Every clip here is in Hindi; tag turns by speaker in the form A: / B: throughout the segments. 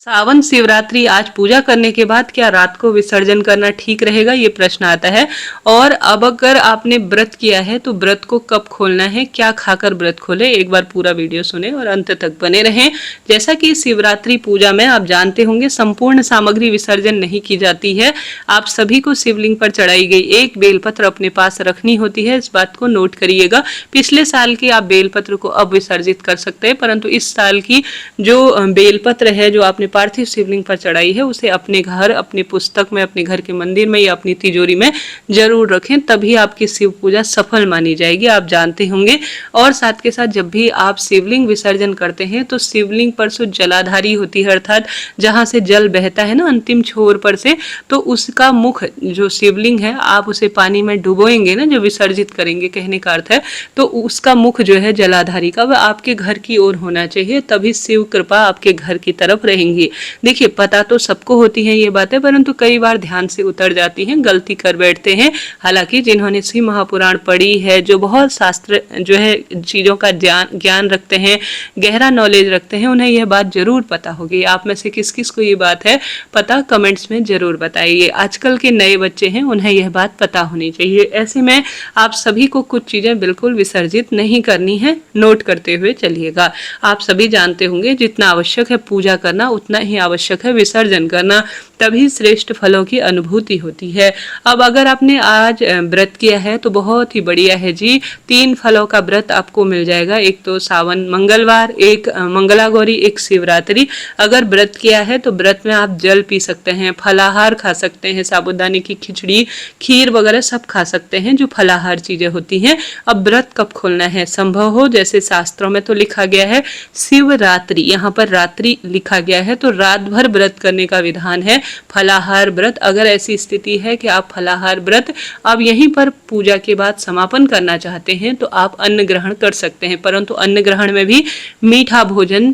A: सावन शिवरात्रि आज पूजा करने के बाद क्या रात को विसर्जन करना ठीक रहेगा, ये प्रश्न आता है। और अब अगर आपने व्रत किया है तो व्रत को कब खोलना है, क्या खाकर व्रत खोले, एक बार पूरा वीडियो सुने और अंत तक बने रहें। जैसा कि शिवरात्रि पूजा में आप जानते होंगे संपूर्ण सामग्री विसर्जन नहीं की जाती है। आप सभी को शिवलिंग पर चढ़ाई गई एक बेलपत्र अपने पास रखनी होती है, इस बात को नोट करिएगा। पिछले साल की आप बेलपत्र को अब विसर्जित कर सकते हैं, परंतु इस साल की जो बेलपत्र है जो आपने पार्थिव शिवलिंग पर चढ़ाई है उसे अपने घर, अपनी पुस्तक में, अपने घर के मंदिर में या अपनी तिजोरी में जरूर रखें, तभी आपकी शिव पूजा सफल मानी जाएगी, आप जानते होंगे। और साथ के साथ जब भी आप शिवलिंग विसर्जन करते हैं तो शिवलिंग पर जो जलाधारी होती है, अर्थात जहां से जल बहता है ना अंतिम छोर पर से, तो उसका मुख जो शिवलिंग है आप उसे पानी में डुबोएंगे ना, जो विसर्जित करेंगे कहने का अर्थ है, तो उसका मुख जो है जलाधारी का वह आपके घर की ओर होना चाहिए, तभी शिव कृपा आपके घर की तरफ रहेंगी। देखिए पता तो सबको होती है ये बातें, परंतु कई बार ध्यान से उतर जाती हैं, गलती कर बैठते हैं। हालांकि जिन्होंने शिव महापुराण पढ़ी है, जो बहुत शास्त्र जो है चीज़ों का ज्ञान रखते हैं, गहरा नॉलेज रखते हैं, उन्हें यह बात जरूर पता होगी। आप में से किस किस को ये बात है पता, कमेंट्स में जरूर बताइए। आजकल के नए बच्चे हैं, उन्हें यह बात पता होनी चाहिए। ऐसे में आप सभी को कुछ चीज़ें बिल्कुल विसर्जित नहीं करनी है, नोट करते हुए चलिएगा। आप सभी जानते होंगे जितना आवश्यक है पूजा करना उतना ही आवश्यक है विसर्जन करना, तभी श्रेष्ठ फलों की अनुभूति होती है। अब अगर आपने आज व्रत किया है तो बहुत ही बढ़िया है जी, 3 फलों का व्रत आपको मिल जाएगा, एक तो सावन मंगलवार, एक मंगला गौरी, एक शिवरात्रि। अगर व्रत किया है तो व्रत में आप जल पी सकते हैं, फलाहार खा सकते हैं, साबूदाने की खिचड़ी, खीर वगैरह सब खा सकते हैं जो फलाहार चीजें होती हैं। अब व्रत कब खोलना है, संभव हो, जैसे शास्त्रों में तो लिखा गया है शिवरात्रि, यहाँ पर रात्रि लिखा गया है, तो रात भर व्रत करने का विधान है, फलाहार व्रत। अगर ऐसी स्थिति है कि आप फलाहार व्रत अब यहीं पर पूजा के बाद समापन करना चाहते हैं तो आप अन्न ग्रहण कर सकते हैं, परंतु अन्न ग्रहण में भी मीठा भोजन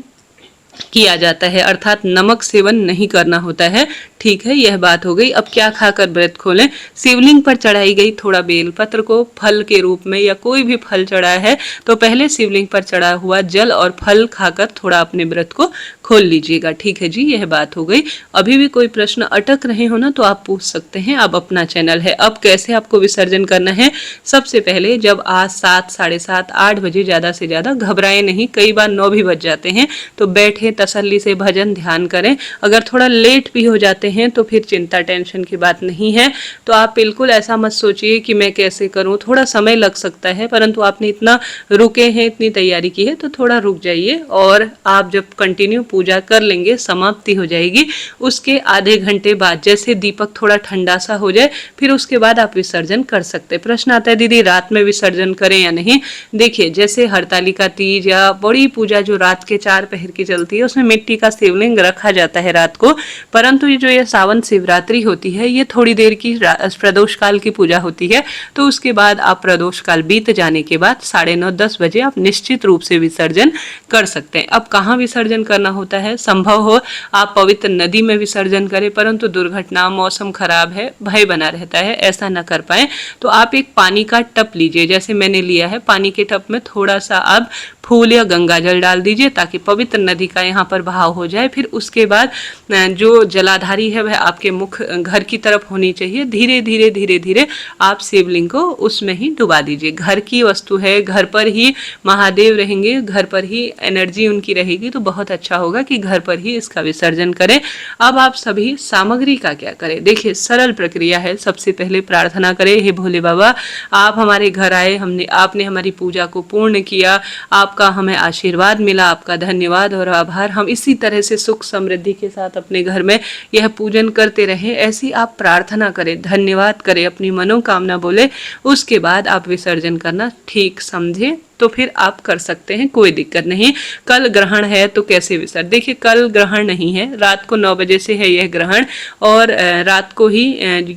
A: किया जाता है, अर्थात नमक सेवन नहीं करना होता है। ठीक है, यह बात हो गई। अब क्या खाकर व्रत खोलें, शिवलिंग पर चढ़ाई गई थोड़ा बेलपत्र को फल के रूप में, या कोई भी फल चढ़ा है तो पहले शिवलिंग पर चढ़ा हुआ जल और फल खाकर थोड़ा अपने व्रत को खोल लीजिएगा। ठीक है जी, यह बात हो गई। अभी भी कोई प्रश्न अटक रहे हो ना तो आप पूछ सकते हैं, अब अपना चैनल है। अब कैसे आपको विसर्जन करना है, सबसे पहले जब आज 7, साढ़े 7, 8 बजे, ज्यादा से ज्यादा घबराए नहीं, कई बार 9 भी बज जाते हैं, तो बैठे तसल्ली से भजन ध्यान करें। अगर थोड़ा लेट भी हो जाते हैं तो फिर चिंता टेंशन की बात नहीं है, तो आप बिल्कुल ऐसा मत सोचिए कि मैं कैसे करूं, थोड़ा समय लग सकता है, परंतु आपने इतना रुके हैं, इतनी तैयारी की है तो थोड़ा रुक जाइए। और आप जब कंटिन्यू पूजा कर लेंगे, समाप्ति हो जाएगी, उसके आधे घंटे बाद जैसे दीपक थोड़ा ठंडा सा हो जाए, फिर उसके बाद आप विसर्जन कर सकते हैं। प्रश्न आता है दीदी रात में विसर्जन करें या नहीं। देखिए जैसे हरतालिका तीज या बड़ी पूजा जो रात के 4 पहर की चलती है, उसमें मिट्टी का शिवलिंग रखा जाता है रात को, परंतु ये जो ये सावन शिवरात्रि होती है ये थोड़ी देर की प्रदोष काल की पूजा होती है, तो उसके बाद आप प्रदोष काल बीत जाने के बाद 9:30 10 बजे आप निश्चित रूप से विसर्जन कर सकते हैं। अब कहाँ विसर्जन करना होता है, संभव हो आप पवित्र नदी में विसर्जन करें, परंतु दुर्घटना, मौसम खराब है, भय बना रहता है, ऐसा न कर पाए तो आप एक पानी का टब लीजिए, जैसे मैंने लिया है। पानी के टब में थोड़ा सा आप फूल या गंगा जल डाल दीजिए ताकि पवित्र नदी का यहाँ पर बहाव हो जाए। फिर उसके बाद जो जलाधारी है वह आपके मुख घर की तरफ होनी चाहिए। धीरे धीरे धीरे धीरे आप शिवलिंग को उसमें ही डुबा दीजिए। घर की वस्तु है, घर पर ही महादेव रहेंगे, घर पर ही एनर्जी उनकी रहेगी, तो बहुत अच्छा होगा कि घर पर ही इसका विसर्जन करें। अब आप सभी सामग्री का क्या करें, देखिए सरल प्रक्रिया है। सबसे पहले प्रार्थना करें, हे भोले बाबा आप हमारे घर आए, आपने हमारी पूजा को पूर्ण किया, आपका हमें आशीर्वाद मिला, आपका धन्यवाद और आभार। हम इसी तरह से सुख समृद्धि के साथ अपने घर में यह पूजन करते रहें। ऐसी आप प्रार्थना करें, धन्यवाद करें, अपनी मनोकामना बोले, उसके बाद आप विसर्जन करना ठीक समझे तो फिर आप कर सकते हैं, कोई दिक्कत नहीं। कल ग्रहण है तो कैसे विसर्जन, देखिए कल ग्रहण नहीं है, रात को 9 बजे से है यह ग्रहण, और रात को ही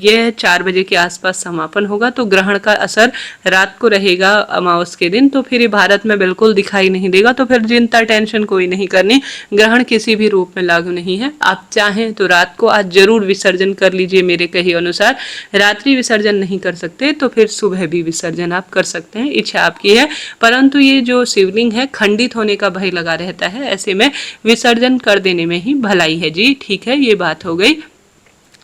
A: यह 4 बजे के आसपास समापन होगा, तो ग्रहण का असर रात को रहेगा अमावस के दिन, तो फिर भारत में बिल्कुल दिखाई नहीं देगा, तो फिर चिंता टेंशन कोई नहीं करनी। ग्रहण किसी भी रूप में लागू नहीं है। आप चाहें तो रात को आज जरूर विसर्जन कर लीजिए मेरे कहे अनुसार। रात्रि विसर्जन नहीं कर सकते तो फिर सुबह भी विसर्जन आप कर सकते हैं, इच्छा आपकी है। परंतु ये जो शिवलिंग है खंडित होने का भय लगा रहता है, ऐसे में विसर्जन कर देने में ही भलाई है जी। ठीक है, ये बात हो गई।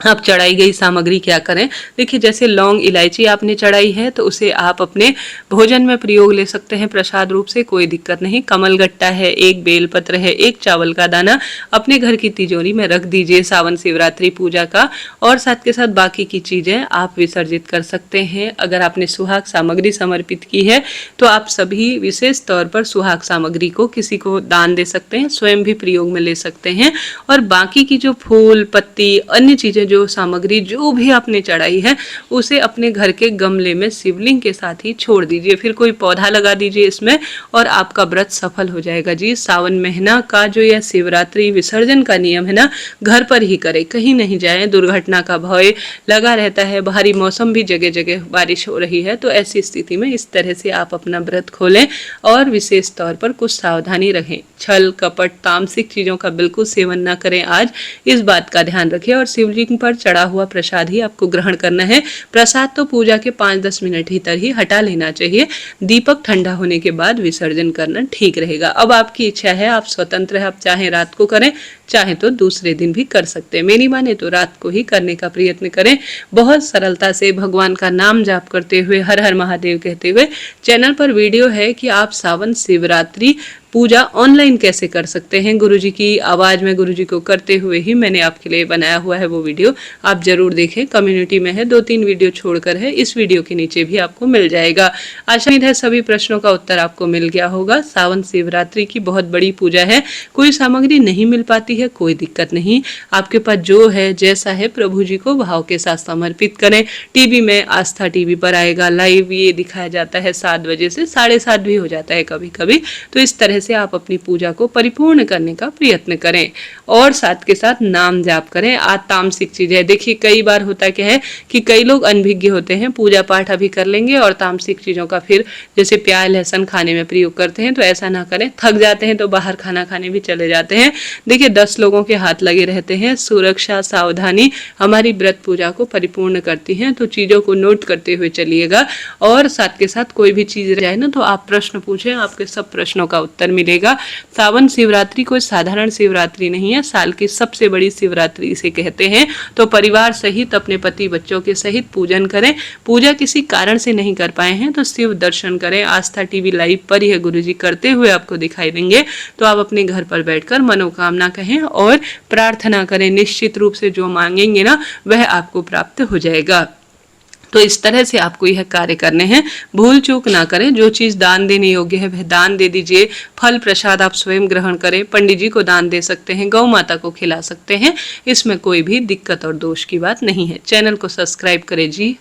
A: अब चढ़ाई गई सामग्री क्या करें? देखिए, जैसे लौंग इलायची आपने चढ़ाई है तो उसे आप अपने भोजन में प्रयोग ले सकते हैं प्रसाद रूप से, कोई दिक्कत नहीं। कमलगट्टा है, एक बेलपत्र है, एक चावल का दाना अपने घर की तिजोरी में रख दीजिए सावन शिवरात्रि पूजा का, और साथ के साथ बाकी की चीजें आप विसर्जित कर सकते हैं। अगर आपने सुहाग सामग्री समर्पित की है तो आप सभी विशेष तौर पर सुहाग सामग्री को किसी को दान दे सकते हैं, स्वयं भी प्रयोग में ले सकते हैं। और बाकी की जो फूल पत्ती अन्य चीजें जो सामग्री जो भी आपने चढ़ाई है उसे अपने घर के गमले में शिवलिंग के साथ ही छोड़ दीजिए, फिर कोई पौधा लगा दीजिए इसमें और आपका व्रत सफल हो जाएगा जी। सावन महीना का जो यह शिवरात्रि विसर्जन का नियम है ना, घर पर ही करें, कहीं नहीं जाएं। दुर्घटना का भय लगा रहता है, बाहरी मौसम भी जगह जगह बारिश हो रही है, तो ऐसी स्थिति में इस तरह से आप अपना व्रत खोलें और विशेष तौर पर कुछ सावधानी रखें। छल कपट तामसिक चीजों का बिल्कुल सेवन न करें आज, इस बात का ध्यान रखें। और शिवलिंग पर चढ़ा हुआ प्रसाद ही आपको ग्रहण करना है। प्रसाद तो पूजा के 5-10 मिनट भीतर ही हटा लेना चाहिए। दीपक ठंडा होने के बाद विसर्जन करना ठीक रहेगा। अब आपकी इच्छा है, आप स्वतंत्र है, आप चाहे रात को करें चाहे तो दूसरे दिन भी कर सकते हैं। मेरी माने तो रात को ही करने का प्रयत्न करें। बहुत सरलता से भगवान का नाम जाप करते हुए, हर हर महादेव कहते हुए। चैनल पर वीडियो है कि आप सावन शिवरात्रि पूजा ऑनलाइन कैसे कर सकते हैं, गुरुजी की आवाज में गुरुजी को करते हुए ही मैंने आपके लिए बनाया हुआ है वो वीडियो, आप जरूर देखें। कम्युनिटी में है, 2-3 वीडियो छोड़कर है, इस वीडियो के नीचे भी आपको मिल जाएगा। आशा है सभी प्रश्नों का उत्तर आपको मिल गया होगा। सावन शिवरात्रि की बहुत बड़ी पूजा है, कोई सामग्री नहीं मिल पाती है कोई दिक्कत नहीं, आपके पास जो है जैसा है प्रभु जी को भाव के साथ समर्पित करें। टीवी में आस्था टीवी पर आएगा लाइव, ये दिखाया जाता है 7 बजे से 7:30 भी हो जाता है कभी कभी। तो इस तरह से आप अपनी पूजा को परिपूर्ण करने का प्रयत्न करें और साथ के साथ नाम जाप करें। आज तामसिक चीज है, देखिए कई बार होता क्या है कि कई लोग अनभिज्ञ होते हैं, पूजा पाठ अभी कर लेंगे और तामसिक चीजों का फिर जैसे प्याज लहसुन खाने में प्रयोग करते हैं, तो ऐसा ना करें। थक जाते हैं तो बाहर खाना खाने भी चले जाते हैं। देखिए 10 लोगों के हाथ लगे रहते हैं। सुरक्षा सावधानी हमारी व्रत पूजा को परिपूर्ण करती हैं, तो चीजों को नोट करते हुए चलिएगा। और साथ के साथ कोई भी चीज रह जाए ना तो आप प्रश्न पूछें, आपके सब प्रश्नों का उत्तर मिलेगा। सावन शिवरात्रि कोई साधारण शिवरात्रि नहीं है, साल की सबसे बड़ी शिवरात्रि इसे कहते हैं। तो परिवार सहित अपने पति बच्चों के सहित पूजन करें। पूजा किसी कारण से नहीं कर पाए हैं तो शिव दर्शन करें। आस्था टीवी लाइव पर यह गुरुजी करते हुए आपको दिखाई देंगे, तो आप अपने घर पर बैठकर मनोकामना कहें और प्रार्थना करें। निश्चित रूप से जो मांगेंगे ना वह आपको प्राप्त हो जाएगा। तो इस तरह से आपको यह कार्य करने हैं, भूल चूक ना करें। जो चीज दान देने योग्य है वह दान दे दीजिए। फल प्रसाद आप स्वयं ग्रहण करें, पंडित जी को दान दे सकते हैं, गौ माता को खिला सकते हैं, इसमें कोई भी दिक्कत और दोष की बात नहीं है। चैनल को सब्सक्राइब करें जी।